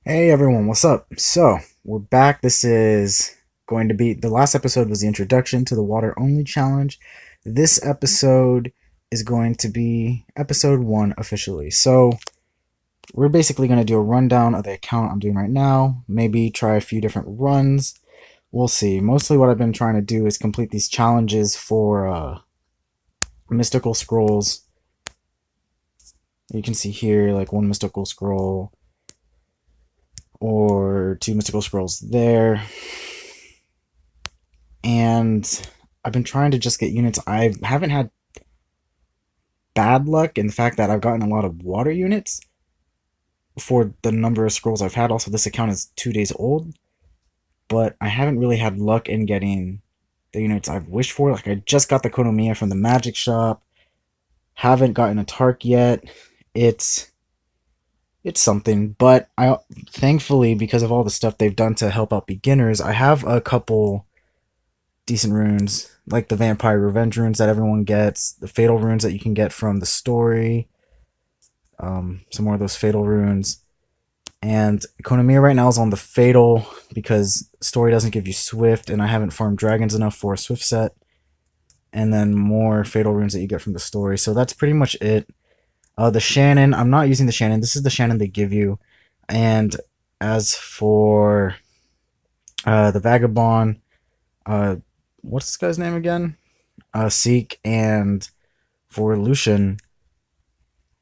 Hey everyone, what's up? So, we're back. This is going to be the last episode was the introduction to the water only challenge. This episode is going to be episode 1 officially. So, we're basically going to do a rundown of the account I'm doing right now, maybe try a few different runs. We'll see. Mostly what I've been trying to do is complete these challenges for mystical scrolls. You can see here like one mystical scroll or two mystical scrolls there. And I've been trying to just get units. I haven't had bad luck in the fact that I've gotten a lot of water units for the number of scrolls I've had. Also, this account is 2 days old, but I haven't really had luck in getting the units I've wished for. Like, I just got the Konomiya from the magic shop. Haven't gotten a Tark yet. It's something, but I thankfully, because of all the stuff they've done to help out beginners, I have a couple decent runes, like the Vampire Revenge runes that everyone gets, the Fatal runes that you can get from the story, some more of those Fatal runes. And Konomiya right now is on the Fatal because story doesn't give you Swift, and I haven't farmed dragons enough for a Swift set. And then more Fatal runes that you get from the story. So that's pretty much it. The Shannon, I'm not using the Shannon. This is the Shannon they give you. And as for the Vagabond, what's this guy's name again? Seek, and for Lucian,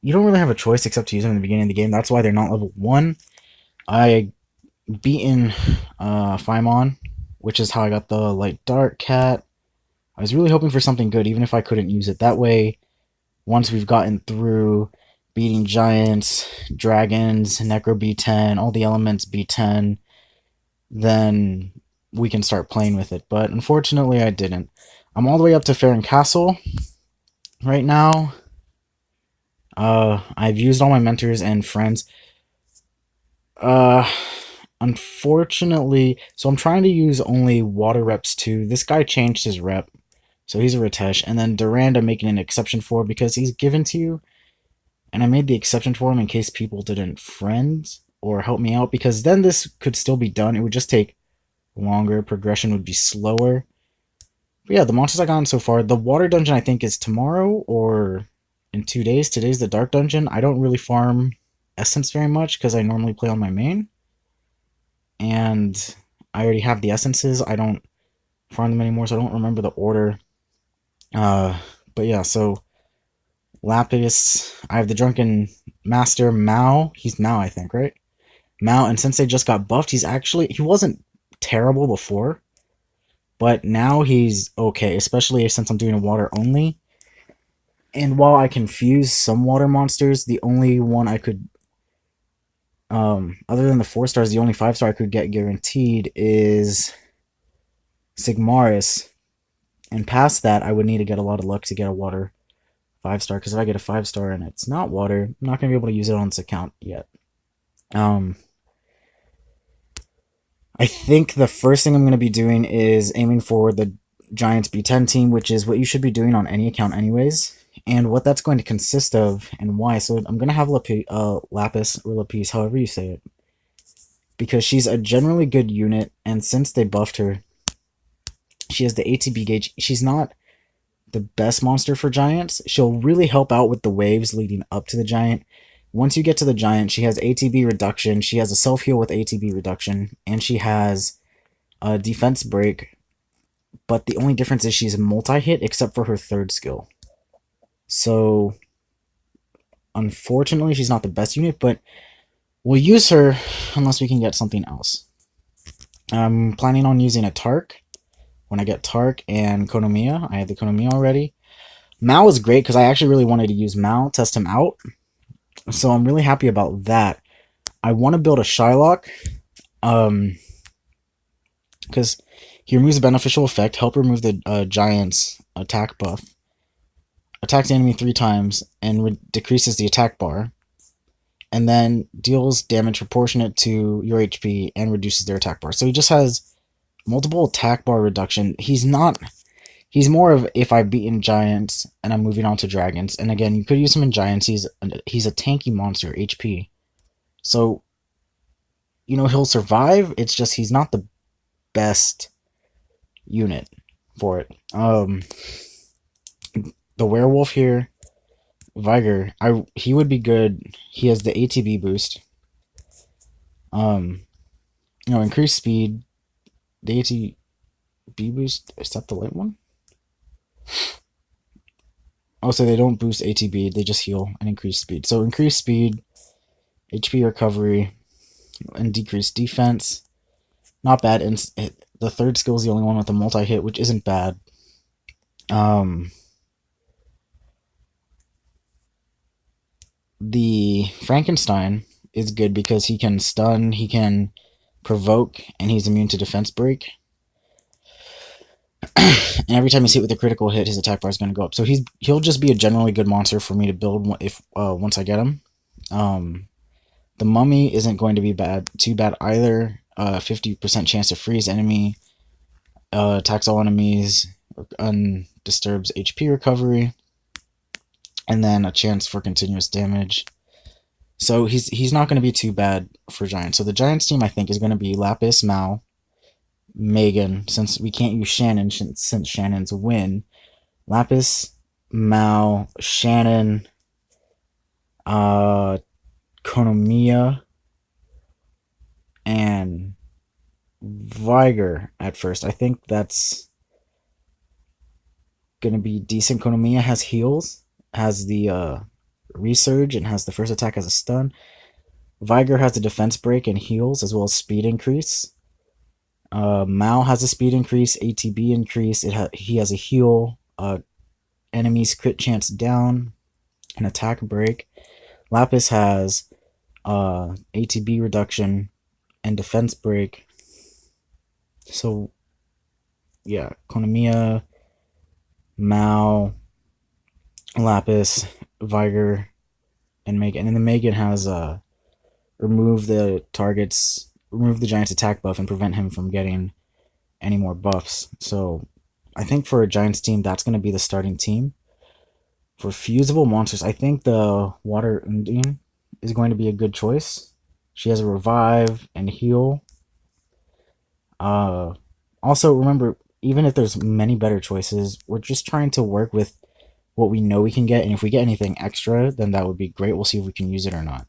you don't really have a choice except to use them in the beginning of the game. That's why they're not level 1. I beaten Phymon, which is how I got the Light Dark Cat. I was really hoping for something good, even if I couldn't use it. That way, once we've gotten through beating giants, dragons, Necro B10, all the elements B10, then we can start playing with it. But unfortunately, I didn't. I'm all the way up to Farron Castle right now. I've used all my mentors and friends. Uh, Unfortunately, so I'm trying to use only water reps too. This guy changed his rep, so he's a Ritesh. And then Durand I'm making an exception for because he's given to you. And I made the exception for him in case people didn't friend or help me out, because then this could still be done. It would just take longer. Progression would be slower. But yeah, the monsters I got so far. The water dungeon I think is tomorrow or in 2 days. Today's the dark dungeon. I don't really farm essence very much because I normally play on my main. And I already have the essences. I don't farm them anymore, so I don't remember the order. But yeah, so Lapis, I have the Drunken Master Mao. He's Mao, I think, right? Mao, and since they just got buffed, he wasn't terrible before, but now he's okay, especially since I'm doing a water only. And while I can fuse some water monsters, the only one I could, other than the 4 stars, the only 5-star I could get guaranteed is Sigmaris. And past that, I would need to get a lot of luck to get a water 5-star, because if I get a 5-star and it's not water, I'm not going to be able to use it on this account yet. I think the first thing I'm going to be doing is aiming for the Giants B10 team, which is what you should be doing on any account anyways. And what that's going to consist of and why. So I'm going to have Lapis, or Lapis, however you say it, because she's a generally good unit, and since they buffed her, she has the ATB gauge. She's not the best monster for giants. She'll really help out with the waves leading up to the giant. Once you get to the giant, she has ATB reduction, she has a self-heal with ATB reduction, and she has a defense break, but the only difference is she's a multi-hit except for her 3rd skill. So, unfortunately, she's not the best unit, but we'll use her unless we can get something else. I'm planning on using a Tark. When I get Tark and Konomiya, I have the Konomiya already. Mao is great because I actually really wanted to use Mao, test him out. So I'm really happy about that. I want to build a Shylock, because he removes a beneficial effect, help remove the giant's attack buff, attacks the enemy 3 times, and decreases the attack bar, and then deals damage proportionate to your HP and reduces their attack bar. So he just has multiple attack bar reduction. He's more of if I've beaten giants and I'm moving on to dragons. And again, you could use him in giants. He's a tanky monster, HP. So he'll survive. It's just he's not the best unit for it. The werewolf here, Viger, he would be good. He has the ATB boost. Um, increased speed. The ATB boost, is that the light one? Oh, so they don't boost ATB, they just heal and increase speed. So increased speed, HP recovery, and decreased defense. Not bad. And the third skill is the only one with a multi-hit, which isn't bad. Um, the Frankenstein is good because he can stun, he can provoke, and he's immune to defense break. And every time he's hit with a critical hit, his attack bar is going to go up. So he'll just be a generally good monster for me to build if once I get him. The mummy isn't going to be too bad either. 50% chance to freeze enemy, attacks all enemies, undisturbs HP recovery, and then a chance for continuous damage. So he's not going to be too bad for Giants. So the Giants team, I think, is going to be Lapis, Mal, Megan, since we can't use Shannon since Shannon's a win. Lapis, Mal, Shannon, Konomiya, and Viger at first. I think that's gonna be decent. Konomiya has heals, has the resurge, and has the first attack as a stun. Viger has a defense break and heals, as well as speed increase. Mao has a speed increase, ATB increase. He has a heal, enemies crit chance down, an attack break. Lapis has ATB reduction and defense break. So yeah, Konomiya, Mao, Lapis, Viger, and Megan. And then Megan has remove the Giant's attack buff and prevent him from getting any more buffs. So I think for a Giants team, that's going to be the starting team. For fusible monsters, I think the Water Undine is going to be a good choice. She has a revive and heal. Also, remember, even if there's many better choices, we're just trying to work with what we know we can get, and if we get anything extra, then that would be great. We'll see if we can use it or not.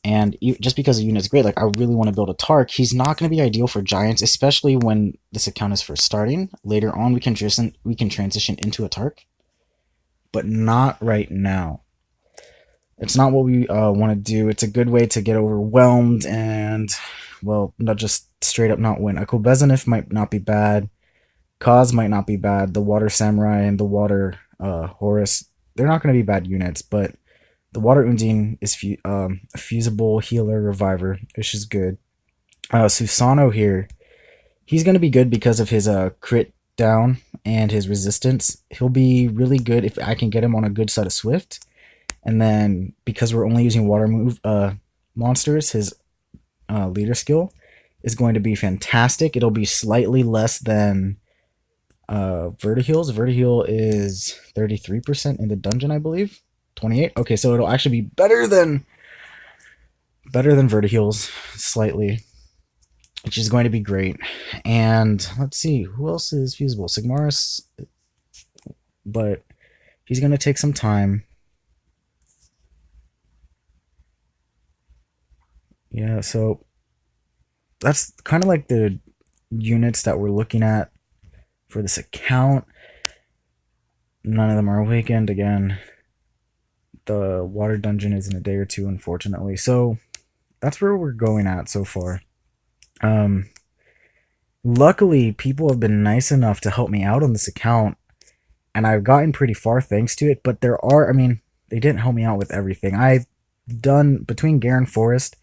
And just because a unit's great, like I really want to build a Tark, he's not going to be ideal for Giants, especially when this account is first starting. Later on, we can transition into a Tark, but not right now. It's not what we want to do. It's a good way to get overwhelmed and, well, not just straight up not win. A Kobezinov might not be bad. Kaz might not be bad. The Water Samurai and the Water Horus, they're not going to be bad units, but the Water Undine is a fusible healer reviver, which is good. Susano here, he's going to be good because of his crit down and his resistance. He'll be really good if I can get him on a good set of Swift. And then because we're only using water move monsters, his leader skill is going to be fantastic. It'll be slightly less than Vertiheal's. Vertiheal is 33% in the dungeon, I believe. 28. Okay, so it'll actually be better than Vertiheal's slightly, which is going to be great. And let's see, who else is fusible? Sigmarus, but he's going to take some time. Yeah, so that's kind of like the units that we're looking at for this account. None of them are awakened again. The water dungeon is in a day or two, unfortunately. So that's where we're going at so far. Luckily, people have been nice enough to help me out on this account, and I've gotten pretty far thanks to it. But they didn't help me out with everything. I've done, between Garen Forest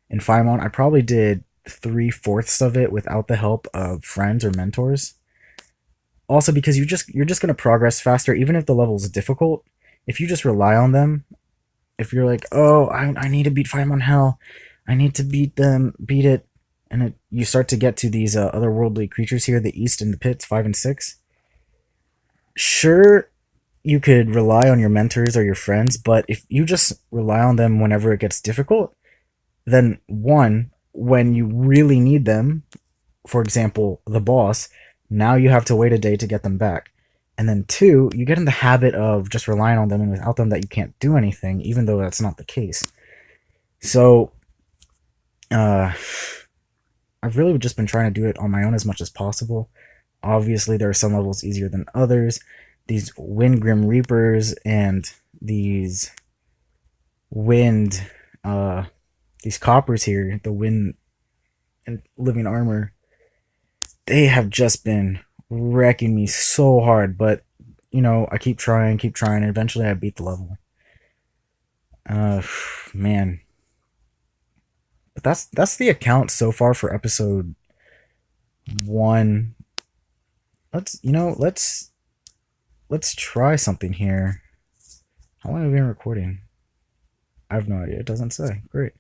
and Phaimon, I probably did 3/4 of it without the help of friends or mentors. Also, because you're just going to progress faster, even if the level is difficult. If you just rely on them, if you're like, oh, I need to beat Phaimon Hell, I need to beat it, and you start to get to these otherworldly creatures here, the East and the Pits, 5 and 6. Sure, you could rely on your mentors or your friends, but if you just rely on them whenever it gets difficult, then one, when you really need them, for example, the boss, now you have to wait a day to get them back. And then two, you get in the habit of just relying on them, and without them that you can't do anything, even though that's not the case. So, uh, I've really just been trying to do it on my own as much as possible. Obviously, there are some levels easier than others. These Wind Grim Reapers and these Wind, uh, these coppers here, the Wind and Living Armor, they have just been wrecking me so hard. But you know, I keep trying, and eventually I beat the level. Uh, man, but that's the account so far for episode one. Let's try something here. How long have we been recording? I have no idea. It doesn't say. Great.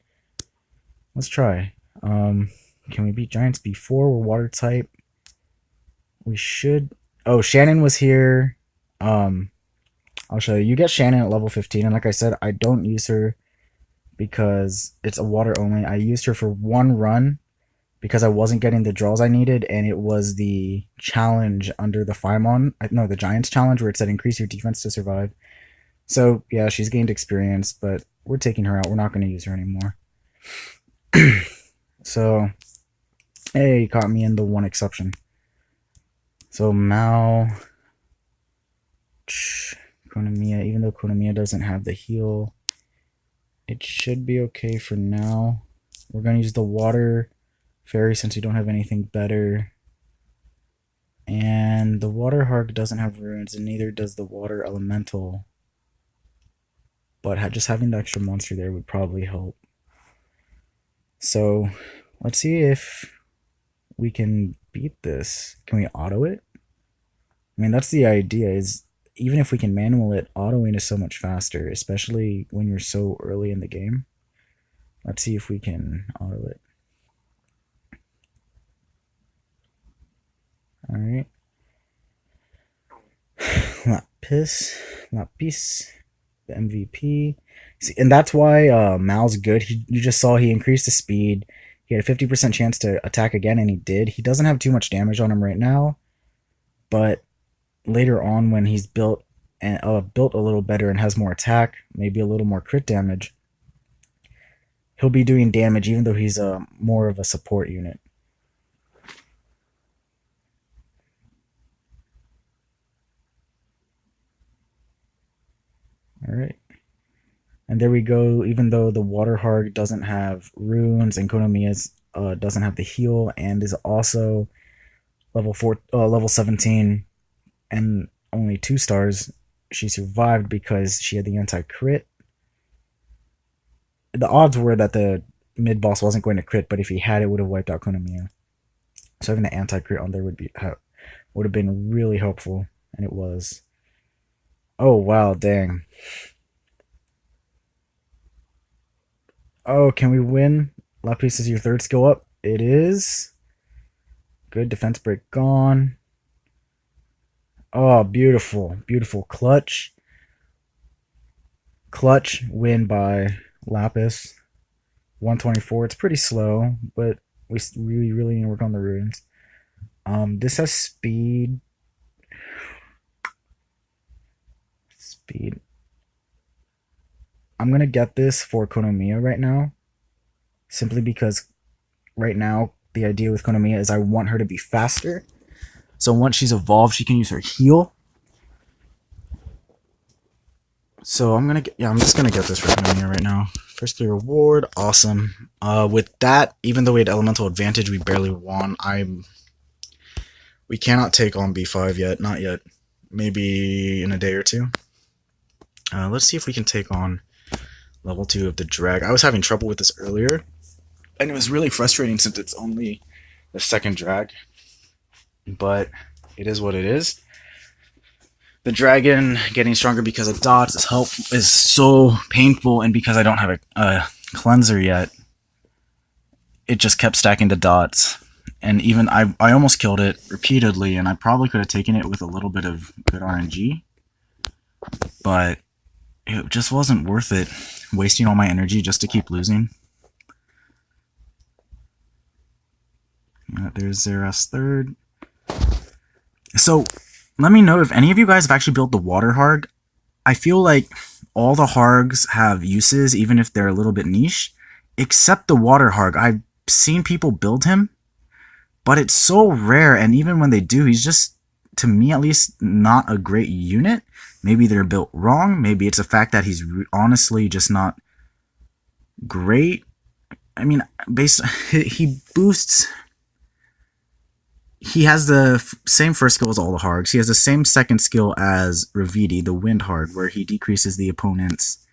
Let's try. Can we beat giants before we're water type? We should. Oh, Shannon was here. I'll show you. You get Shannon at level 15, and like I said, I don't use her because it's a water only. I used her for one run because I wasn't getting the draws I needed, and it was the challenge under the Phymon. No, the Giants challenge where it said increase your defense to survive. So, yeah, she's gained experience, but we're taking her out. We're not going to use her anymore. So, hey, caught me in the one exception. So, Mao, Konamiya, even though Konamiya doesn't have the heal, it should be okay for now. We're going to use the water fairy since we don't have anything better. And the water hark doesn't have runes, and neither does the water elemental. But just having the extra monster there would probably help. So let's see if we can beat this. Can we auto it? I mean, that's the idea, is even if we can manual it, autoing is so much faster, especially when you're so early in the game. Let's see if we can auto it. Alright. Lapis, the MVP. See, and that's why Mal's good. You just saw he increased the speed. He had a 50% chance to attack again, and he did. He doesn't have too much damage on him right now, but later on when he's built a little better and has more attack, maybe a little more crit damage, he'll be doing damage even though he's more of a support unit. Alright. And there we go. Even though the Water Harg doesn't have runes and Konamiya's doesn't have the heal and is also level 17 and only 2 stars, she survived because she had the anti-crit. The odds were that the mid-boss wasn't going to crit, but if he had, it would have wiped out Konamiya. So having the anti-crit on there would have been really helpful, and it was. Oh, wow, dang. Oh, can we win? Lapis is your third skill up. It is. Good. Defense break gone. Oh, beautiful. Beautiful. Clutch. Clutch win by Lapis. 124. It's pretty slow, but we really need to work on the runes. This has speed. Speed. I'm gonna get this for Konamiya right now, simply because right now the idea with Konamiya is I want her to be faster. So once she's evolved, she can use her heal. So I'm just gonna get this for Konamiya right now. First clear reward, awesome. With that, even though we had elemental advantage, we barely won. We cannot take on B5 yet, not yet. Maybe in a day or two. Let's see if we can take on level 2 of the drag. I was having trouble with this earlier, and it was really frustrating since it's only the second drag. But it is what it is. The dragon getting stronger because of dots is so painful, and because I don't have a cleanser yet, it just kept stacking the dots. And even I almost killed it repeatedly, and I probably could have taken it with a little bit of good RNG, but it just wasn't worth it, wasting all my energy just to keep losing. There's Xerath's third. So, let me know if any of you guys have actually built the Water Harg. I feel like all the Hargs have uses, even if they're a little bit niche, except the Water Harg. I've seen people build him, but it's so rare, and even when they do, he's just, to me at least, not a great unit. Maybe they're built wrong. Maybe it's a fact that he's honestly just not great. I mean, he boosts. He has the same first skill as all the Hargs. He has the same second skill as Ravidi, the Wind Harg, where he decreases the opponent's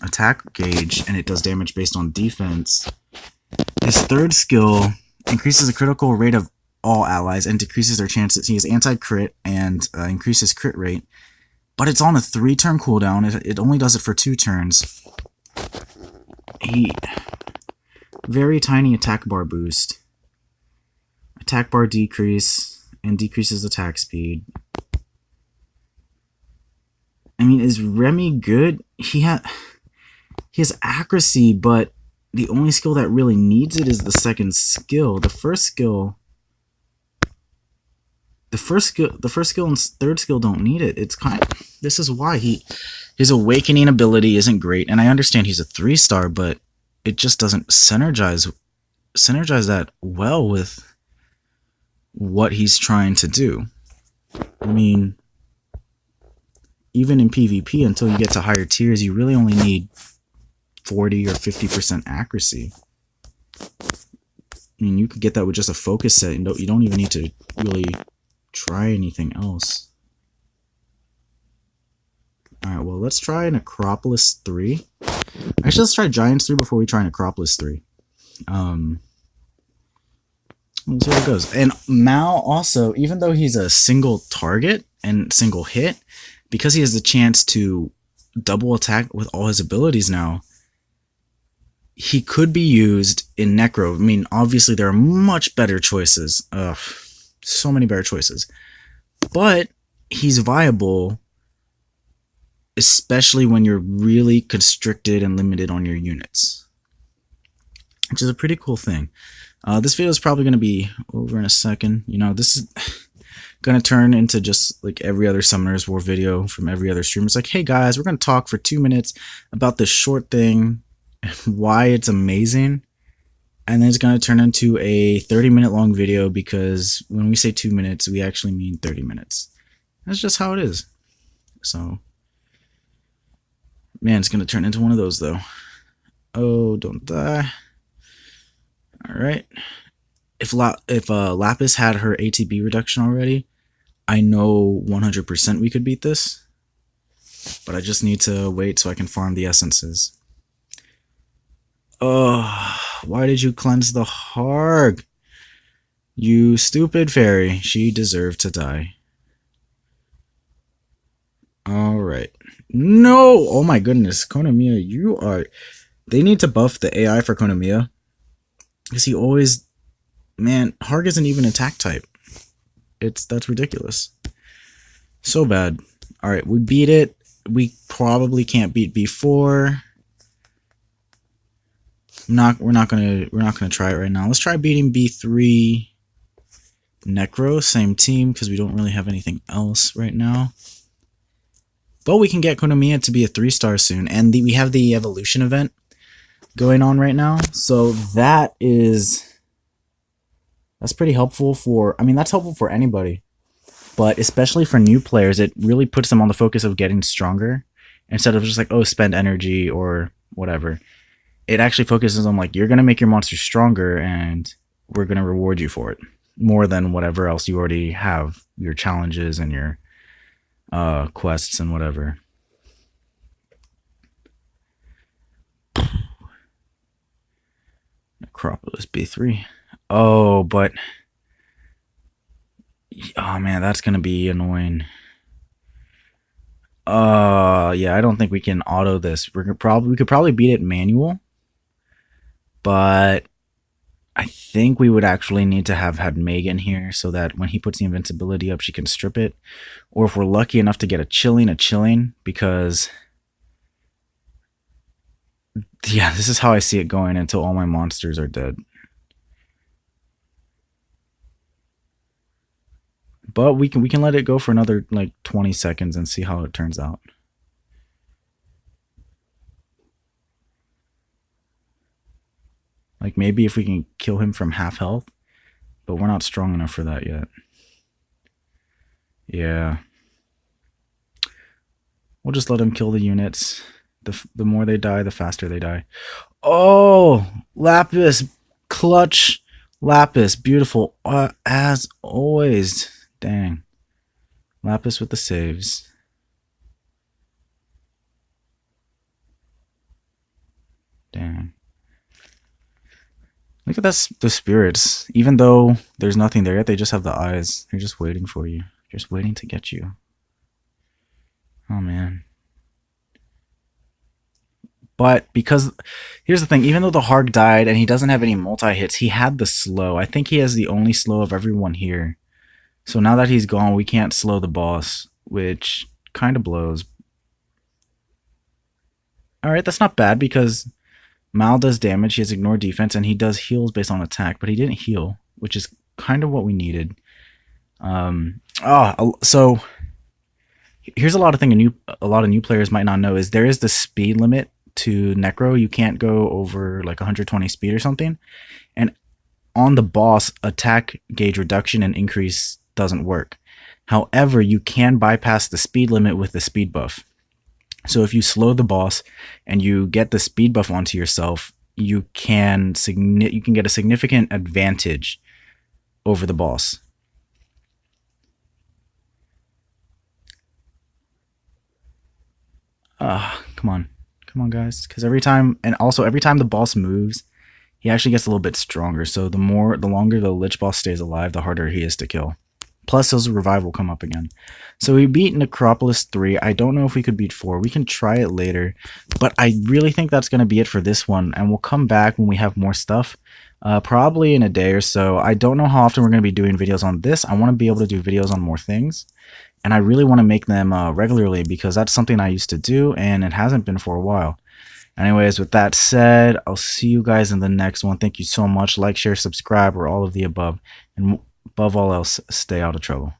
attack gauge, and it does damage based on defense. His third skill increases the critical rate of all allies and decreases their chances. He has anti-crit and increases crit rate, but it's on a 3-turn cooldown. It only does it for 2 turns. Very tiny attack bar boost. Attack bar decrease and decreases attack speed. I mean, is Remy good? He has accuracy, but the only skill that really needs it is the second skill. The first skill and third skill don't need it. This is why his awakening ability isn't great, and I understand he's a 3-star, but it just doesn't synergize that well with what he's trying to do. I mean, even in PvP, until you get to higher tiers, you really only need 40 or 50% accuracy. I mean, you could get that with just a focus set, and you don't even need to really try anything else. Alright, well, let's try Necropolis 3. Actually, let's try Giants 3 before we try Necropolis 3. We'll see how it goes. And Mao also, even though he's a single target and single hit, because he has the chance to double attack with all his abilities now, he could be used in Necro. I mean, obviously there are much better choices. So many better choices. But he's viable, especially when you're really constricted and limited on your units, which is a pretty cool thing. This video is probably going to be over in a second. You know, this is going to turn into just like every other Summoner's War video from every other streamer. It's like, hey guys, we're going to talk for 2 minutes about this short thing, why it's amazing, and then it's going to turn into a 30-minute long video, because when we say 2 minutes, we actually mean 30 minutes. That's just how it is. So, man, it's going to turn into one of those, though. Oh, don't die. Alright. If Lapis had her ATB reduction already, I know 100% we could beat this. But I just need to wait so I can farm the essences. Oh, why did you cleanse the Harg? You stupid fairy. She deserved to die. Alright. No! Oh my goodness. Konomiya, you are... They need to buff the AI for Konomiya. Because he always... Man, Harg isn't even attack type. That's ridiculous. So bad. Alright, we beat it. We probably can't beat B4. We're not gonna try it right now. Let's try beating B3 Necro, same team, because we don't really have anything else right now. But we can get Konomiya to be a 3-star soon, and we have the evolution event going on right now, so that's pretty helpful for, I mean, that's helpful for anybody, but especially for new players, it really puts them on the focus of getting stronger, instead of just like, oh, spend energy or whatever. It actually focuses on like, you're going to make your monster stronger, and we're going to reward you for it, more than whatever else you already have, your challenges and your quests and whatever. Necropolis B3. Oh, but... Oh, man, that's going to be annoying. Yeah, I don't think we can auto this. We could probably beat it manual. But I think we would actually need to have had Megan here so that when he puts the invincibility up, she can strip it. Or if we're lucky enough to get a chilling, because... Yeah, this is how I see it going until all my monsters are dead. But we can let it go for another like 20 seconds and see how it turns out. Like maybe if we can kill him from half health, but we're not strong enough for that yet. Yeah. We'll just let him kill the units. The more they die, the faster they die. Oh, Lapis, clutch, Lapis, beautiful as always. Dang, Lapis with the saves. Dang. Look at that, the spirits. Even though there's nothing there yet, they just have the eyes. They're just waiting for you. Just waiting to get you. Oh man. But because here's the thing, even though the Harg died and he doesn't have any multi-hits, he had the slow. I think he has the only slow of everyone here. So now that he's gone, we can't slow the boss, which kind of blows. Alright, that's not bad because Mal does damage, he has ignore defense, and he does heals based on attack, but he didn't heal, which is kind of what we needed. So here's a lot of new players might not know is there is the speed limit to Necro. You can't go over like 120 speed or something. And on the boss, attack gauge reduction and increase doesn't work. However, you can bypass the speed limit with the speed buff. So if you slow the boss and you get the speed buff onto yourself, you can get a significant advantage over the boss. Come on, guys, because every time the boss moves, he actually gets a little bit stronger. So the longer the Lich boss stays alive, the harder he is to kill. Plus, his revive will come up again. So we beat Necropolis 3. I don't know if we could beat 4. We can try it later. But I really think that's going to be it for this one. And we'll come back when we have more stuff. Probably in a day or so. I don't know how often we're going to be doing videos on this. I want to be able to do videos on more things. And I really want to make them regularly because that's something I used to do. And it hasn't been for a while. Anyways, with that said, I'll see you guys in the next one. Thank you so much. Like, share, subscribe, or all of the above. And above all else, stay out of trouble.